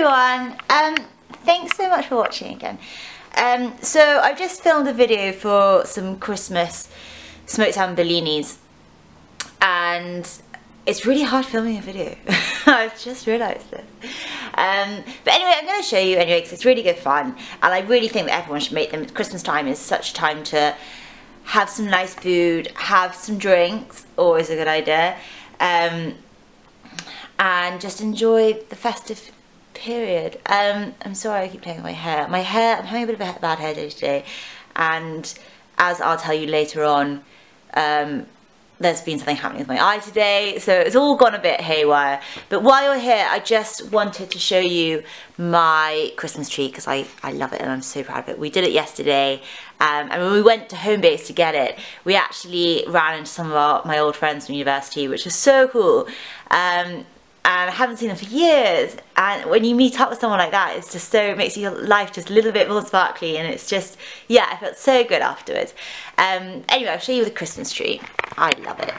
everyone, thanks so much for watching again. So I've just filmed a video for some Christmas smoked salmon Bellinis, and it's really hard filming a video. I've just realised this. But anyway, I'm going to show you anyway because it's really good fun, and I really think that everyone should make them. Christmas time is such a time to have some nice food, have some drinks, always a good idea, and just enjoy the festive period. I'm sorry I keep playing with my hair. I'm having a bit of a bad hair day today, and as I'll tell you later on, there's been something happening with my eye today, so it's all gone a bit haywire. But while you're here, I just wanted to show you my Christmas tree because I love it and I'm so proud of it. We did it yesterday, and when we went to home base to get it, we actually ran into some of my old friends from university, which was so cool. And I haven't seen them for years, and when you meet up with someone like that, it's just so, it makes your life just a little bit more sparkly, and it's just, yeah, I felt so good afterwards. Anyway, I'll show you the Christmas tree. I love it.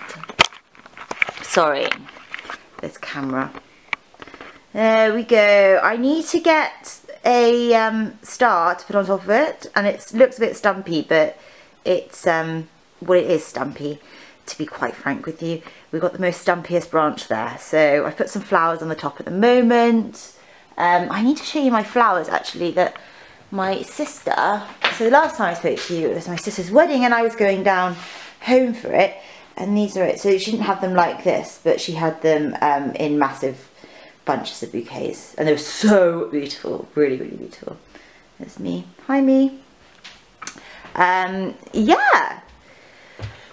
Sorry, this camera. There we go. I need to get a star to put on top of it, and it looks a bit stumpy, but it's, well, it is stumpy, to be quite frank with you. We've got the most stumpiest branch there, so I've put some flowers on the top at the moment. I need to show you my flowers actually that my sister, so the last time I spoke to you it was my sister's wedding and I was going down home for it, and these are it. So she didn't have them like this, but she had them in massive bunches of bouquets, and they were so beautiful, really, really beautiful. There's me. Hi, me. Yeah.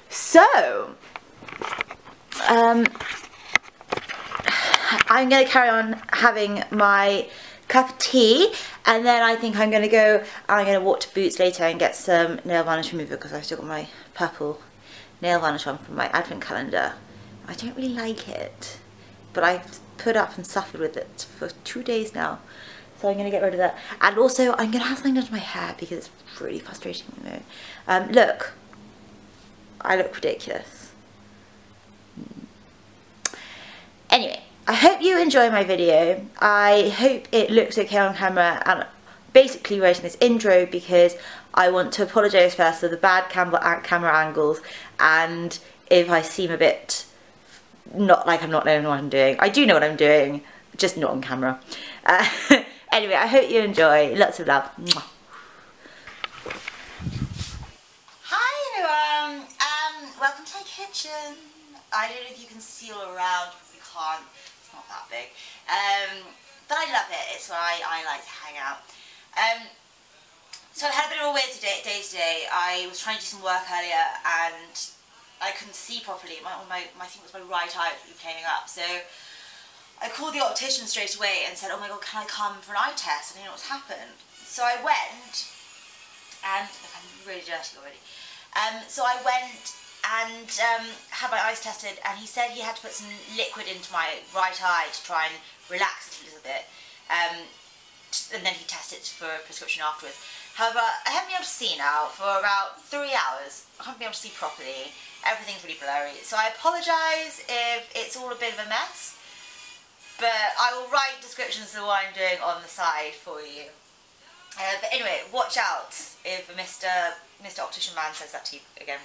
So, I'm going to carry on having my cup of tea, and then I think I'm going to go, I'm going to walk to Boots later and get some nail varnish remover because I've still got my purple nail varnish on from my advent calendar. I don't really like it, but I've put up and suffered with it for 2 days now, so I'm going to get rid of that. And also I'm going to have something done to my hair because it's really frustrating at the moment. Look, I look ridiculous. Anyway, I hope you enjoy my video. I hope it looks okay on camera, and basically writing this intro because I want to apologise first for the bad camera angles, and if I seem a bit not like I'm not knowing what I'm doing. I do know what I'm doing, just not on camera. Anyway, I hope you enjoy. Lots of love. Mwah. Hi everyone, welcome to my kitchen. I don't know if you can see all around. Can't, it's not that big, but I love it. It's where I like to hang out. So I had a bit of a weird day today. I was trying to do some work earlier and I couldn't see properly. I think it was my right eye that was playing up, so I called the optician straight away and said, oh my god, can I come for an eye test? I don't know what's happened. So I went, and look, I'm really dirty already. So I went and had my eyes tested, and he said he had to put some liquid into my right eye to try and relax it a little bit, and then he tested for a prescription afterwards. However, I haven't been able to see now for about 3 hours. I haven't been able to see properly. Everything's really blurry, so I apologise if it's all a bit of a mess, but I will write descriptions of what I'm doing on the side for you. But anyway, watch out if Mr. Optician Man says that to you again.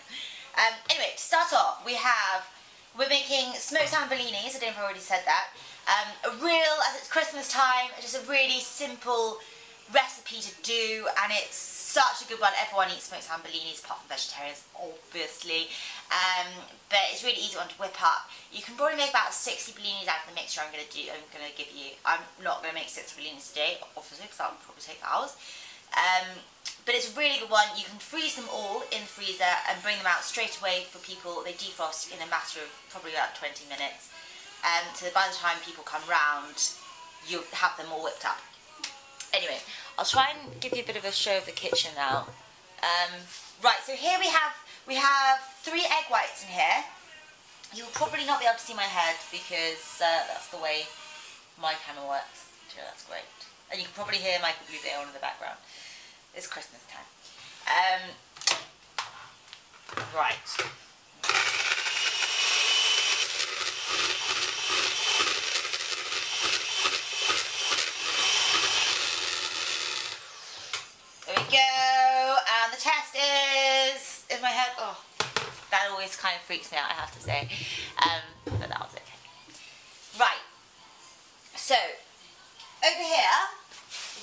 Anyway, to start off, we're making smoked salmon Bellinis. I don't know if I already said that. As it's Christmas time, just a really simple recipe to do, and it's such a good one. Everyone eats smoked salmon Bellinis, apart from vegetarians, obviously. But it's really easy one to whip up. You can probably make about 60 Bellinis out of the mixture I'm going to give you. I'm not going to make 60 Bellinis today, obviously, because that would probably take hours. But it's a really good one. You can freeze them all in the freezer and bring them out straight away for people. They defrost in a matter of probably about 20 minutes. So by the time people come round, you'll have them all whipped up. Anyway, I'll try and give you a bit of a show of the kitchen now. Right, so here we have 3 egg whites in here. You'll probably not be able to see my head because that's the way my camera works. So that's great. And you can probably hear Michael Bublé on in the background. It's Christmas time. Right. in my head. Oh, that always kind of freaks me out, I have to say. But that was okay. Right. So, over here,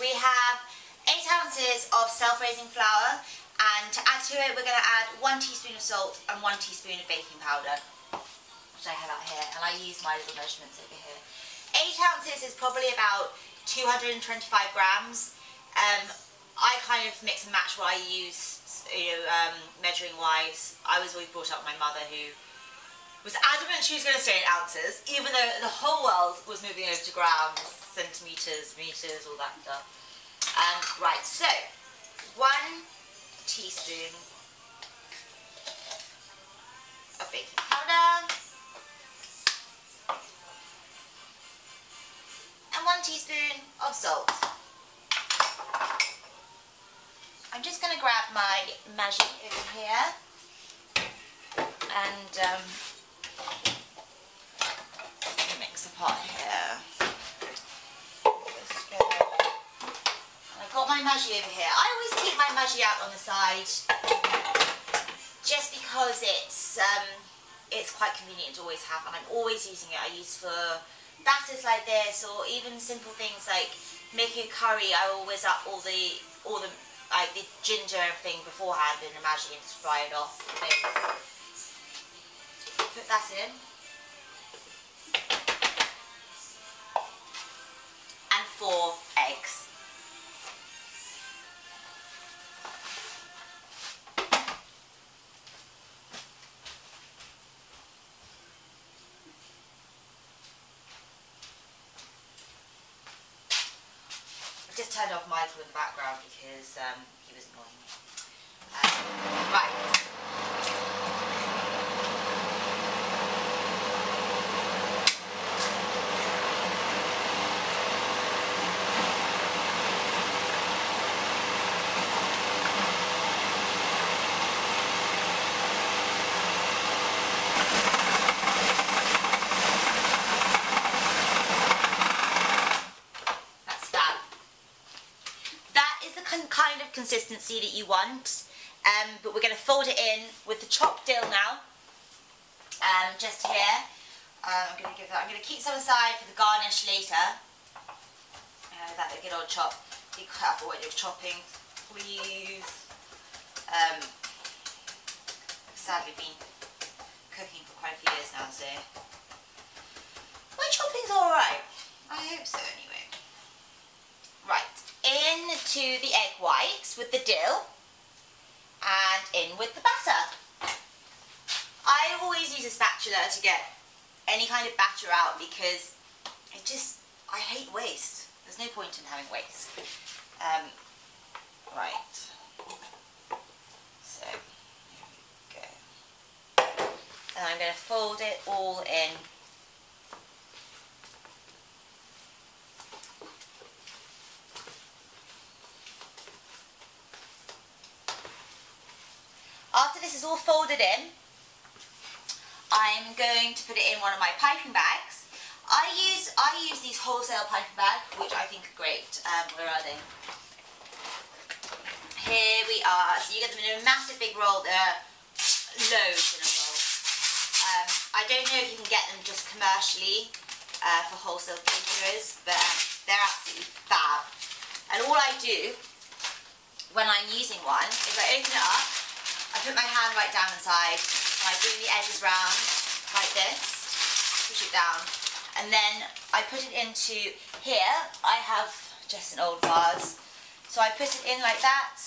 we have 8 ounces of self-raising flour, and to add to it, we're going to add 1 teaspoon of salt and 1 teaspoon of baking powder, which I have out here, and I use my little measurements over here. 8 ounces is probably about 225 grams. I kind of mix and match what I use, measuring wise. I was always brought up by my mother, who was adamant she was going to stay in ounces, even though the whole world was moving over to grams, centimetres, metres, all that stuff. Right, so 1 teaspoon of baking powder and 1 teaspoon of salt. I'm just going to grab my magie over here and mix a pot here. I've got my magie over here. I always keep my magie out on the side just because it's quite convenient to always have, and I'm always using it. I use for batters like this, or even simple things like making a curry. I always up all the like the ginger and everything beforehand in the magie and just fry it off. Put that in. And 4 eggs. Just turned off Michael in the background because he was annoying me. Right. Kind of consistency that you want, but we're going to fold it in with the chopped dill now. Just here, I'm going to keep some aside for the garnish later. That a good old chop. Be careful when you're chopping, please. I've sadly been cooking for quite a few years now, so my chopping's all right. I hope so, anyway. Right. Into the egg whites with the dill and in with the batter. I always use a spatula to get any kind of batter out because I hate waste. There's no point in having waste. Right. So, here we go. And I'm going to fold it all in. After this is all folded in, I'm going to put it in one of my piping bags. I use these wholesale piping bags, which I think are great. Where are they? Here we are. So you get them in a massive big roll. There are loads in a roll. I don't know if you can get them just commercially for wholesale caterers, but they're absolutely fab. And all I do when I'm using one is I open it up. I put my hand right down inside and I bring the edges round like this, push it down, and then I put it into here. I have just an old vase, so I put it in like that,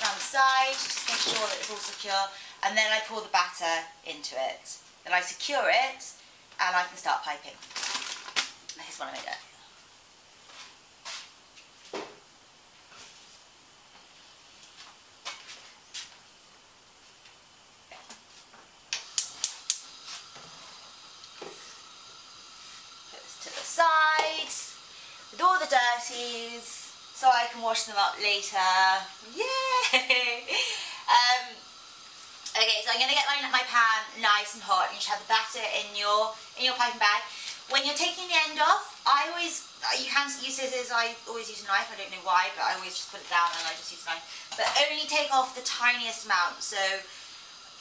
around the side, just make sure that it's all secure, and then I pour the batter into it. Then I secure it and I can start piping. Here's what I made it. Sides with all the dirties so I can wash them up later. Yay! Okay, so I'm going to get my pan nice and hot, and you should have the batter in your piping bag. When you're taking the end off, I you can use scissors. I always use a knife. I don't know why, but I always just put it down and I just use a knife. But only take off the tiniest amount. So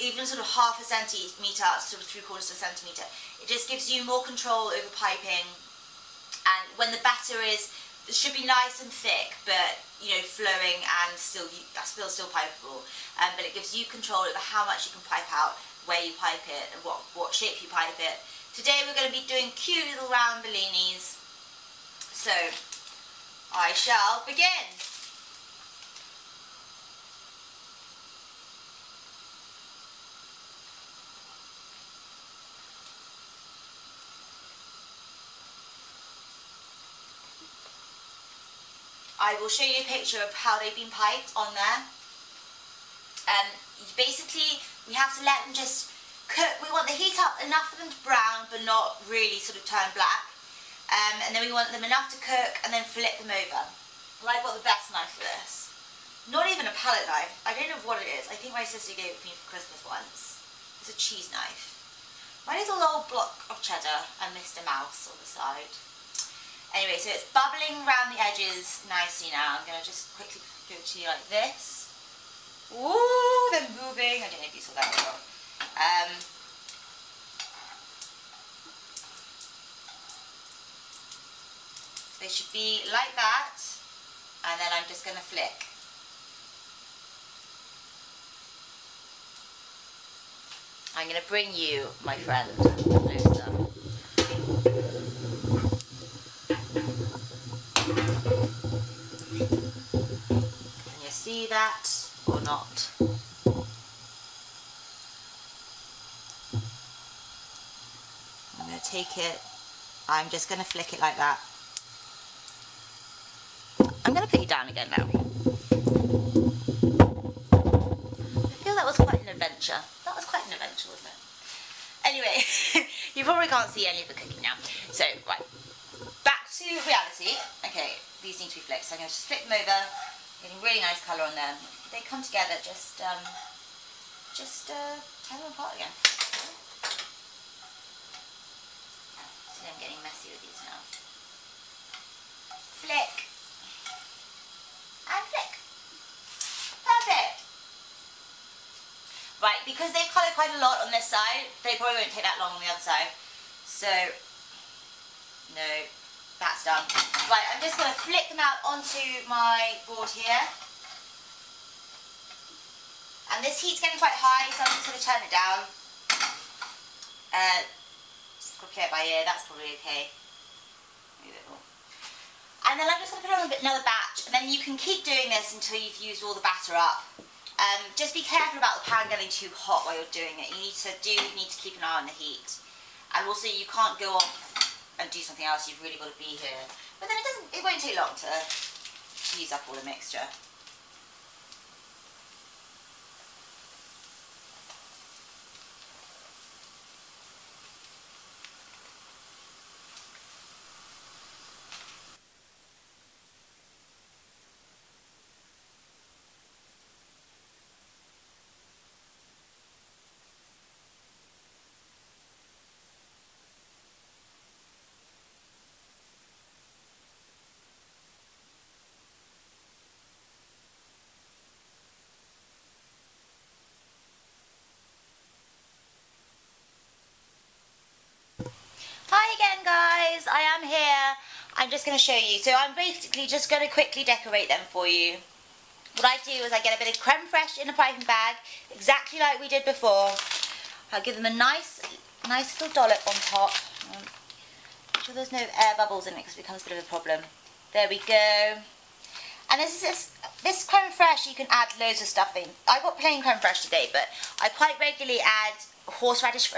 even sort of half a centimetre up to sort of 3/4 of a centimetre. It just gives you more control over piping. And when the batter it should be nice and thick, but you know, flowing and still pipeable. But it gives you control over how much you can pipe out, where you pipe it, and what shape you pipe it. Today we're going to be doing cute little round bellinis. So I shall begin. I will show you a picture of how they've been piped on there. Basically, we have to let them just cook. We want the heat up enough for them to brown, but not really sort of turn black. And then we want them enough to cook and then flip them over. Well, I've got the best knife for this. Not even a palette knife. I don't know what it is. I think my sister gave it to me for Christmas once. It's a cheese knife. My little old block of cheddar and Mr. Mouse on the side. Anyway, so it's bubbling around the edges nicely now. I'm going to just quickly do it to you like this. Ooh, they're moving. I don't know if you saw that or not. They should be like that. And then I'm just going to flick. I'm going to bring you, my friend, closer. Can you see that or not? I'm going to take it, I'm just going to flick it like that. I'm going to put you down again now. I feel that was quite an adventure. That was quite an adventure, wasn't it? Anyway, you probably can't see any of the cooking now. So, right, back to reality. Okay, these need to be flicked, so I'm going to just flip them over, getting really nice colour on them. If they come together, just tear them apart again. See, I'm getting messy with these now. Flick. And flick. Perfect. Right, because they've coloured quite a lot on this side, they probably won't take that long on the other side. So, no, that's done. Right, I'm just going to flick them out onto my board here. And this heat's getting quite high, so I'm just going to turn it down. Just play it by ear, that's probably okay. Maybe a bit more. And then I'm just going to put on another batch, and then you can keep doing this until you've used all the batter up. Just be careful about the pan getting too hot while you're doing it. You need to keep an eye on the heat. And also you can't go off and do something else, you've really got to be here. But then it won't take long to use up all the mixture. Hi again guys, I am here. I'm just going to show you. So I'm basically just going to quickly decorate them for you. What I do is I get a bit of creme fraiche in a piping bag, exactly like we did before. I'll give them a nice little dollop on top. Make sure there's no air bubbles in it because it becomes a bit of a problem. There we go. And this creme fraiche, you can add loads of stuff in. I got plain creme fraiche today, but I quite regularly add horseradish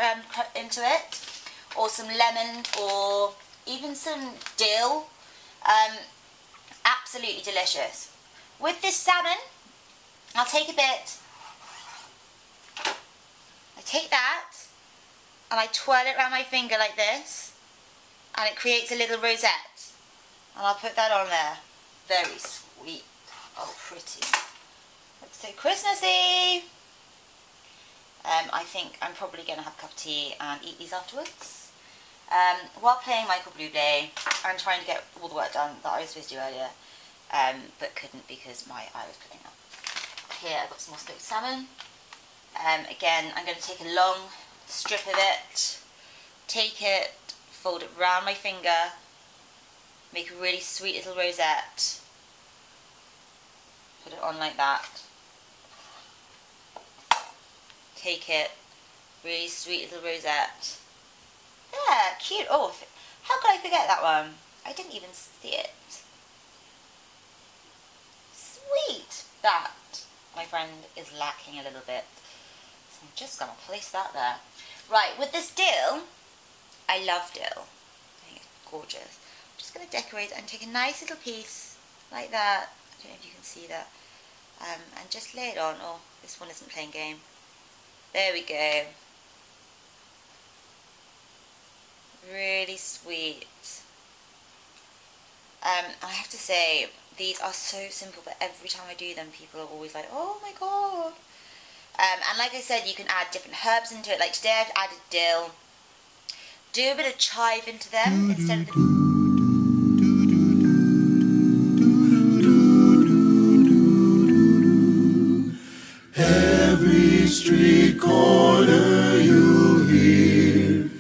into it, or some lemon, or even some dill. Absolutely delicious. With this salmon, I'll take a bit, I take that, and I twirl it around my finger like this, and it creates a little rosette. And I'll put that on there. Very sweet. Oh, pretty. Looks so Christmassy. I think I'm probably going to have a cup of tea and eat these afterwards. While playing Michael Bublé and trying to get all the work done that I was supposed to do earlier, but couldn't because my eye was playing up. Here I've got some more smoked salmon. Again, I'm going to take a long strip of it, take it, fold it round my finger, make a really sweet little rosette, put it on like that, take it, really sweet little rosette. Yeah, cute. Oh, how could I forget that one? I didn't even see it. Sweet. That, my friend, is lacking a little bit. So I'm just going to place that there. Right, with this dill, I love dill. I think it's gorgeous. I'm just going to decorate and take a nice little piece like that. I don't know if you can see that. And just lay it on. Oh, this one isn't playing game. There we go. Really sweet. I have to say, these are so simple, but every time I do them, people are always like, oh my god. And like I said, you can add different herbs into it. Like today I've added dill. Do a bit of chive into them instead of the... Every street corner you hear,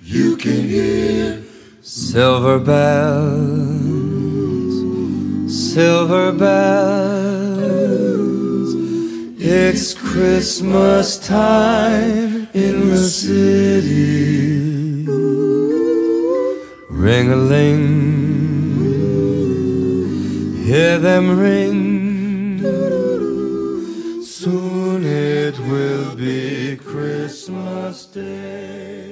you can hear silver bells, silver bells. It's Christmas time in the city. Ring-a-ling, hear them ring. Soon it will be Christmas Day.